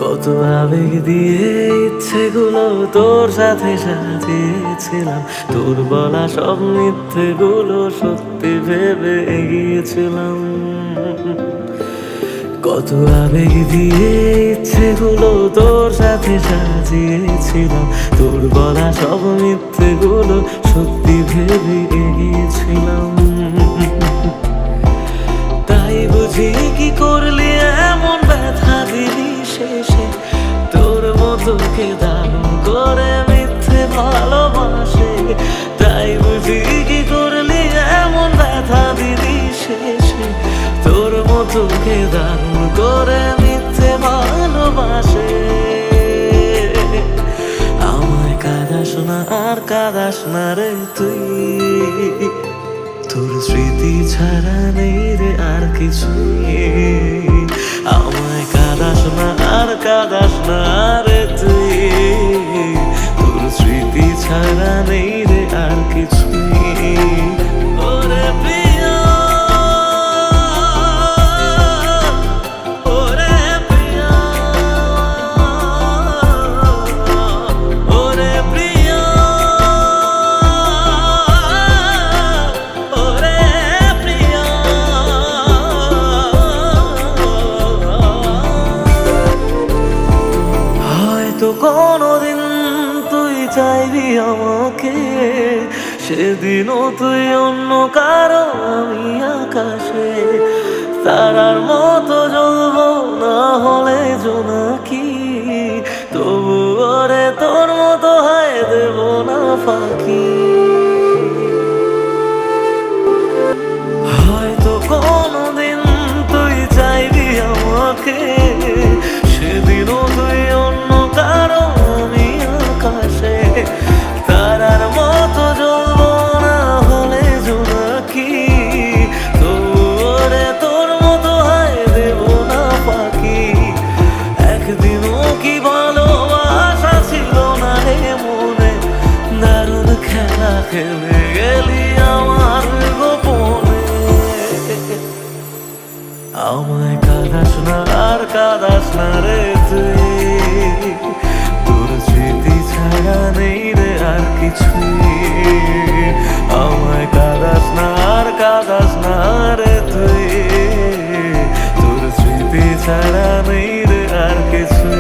কত আবেগ দিয়ে ইচ্ছেগুলো তোর সাথে সাজিয়েছিলাম, তোর বলা সব মিথ্যেগুলো সত্যি ভেবে এগিয়েছিলাম। কত আবেগ দিয়ে ইচ্ছেগুলো তোর সাথে সাজিয়েছিলাম, তোর বলা সব মিথ্যেগুলো সত্যি ভেবে এগিয়েছিলাম। তাই বুঝি কি করলি এমন ব্যথা দিলি শেষে, তোর মতো কে দারুণ করে মিথ্যে ভালোবাসে। তাই বুঝি কি করলি এমন ব্যথা দিলি শেষে, তোর মতো কে দারুণ করে মিথ্যে ভালোবাসে। আমায় কাঁদাস না আর কাঁদাস না রে তুই, তোর স্মৃতি ছাড়া নেই রে আর কিছুই। আমায় কাঁদাস না আর কাঁদাস না রে তুই, তোর স্মৃতি ছাড়া নেই রে আর কিছুই। ওরে প্রিয়া, ওরে প্রিয়া, ওরে প্রিয়া, ওরে প্রিয়া। হয়তো কোনোদিন তুই চাইবি আমাকে, সেদিনও তুই অন্য কারো আমি আকাশে। তারার মতো জ্বলবো না হলে জোনাকি, তবু ওরে তোর মতো হয় দেব না ফাঁকি। হয়তো কোনোদিন তুই চাইবি আমাকে, সেদিনও তুই অন্য কারো আমি আকাশে। তারার মতো জ্বলবো না হলে জোনাকি, তবু ওরে তোর মতো হয় দেব না ফাঁকি। একদিনও কি ভালোবাসা ছিল না রে মনে, দারুণ খেলা খেলে গেলি আমার গোপনে। আমায় কাঁদাস না আর কাঁদাস না রে তুই, তোর স্মৃতি ছাড়া নেই রে আর কিছুই। আমায় কাঁদাস না আর কাঁদাস না রে তুই, তোর স্মৃতি ছাড়া নেই রে আর কিছুই।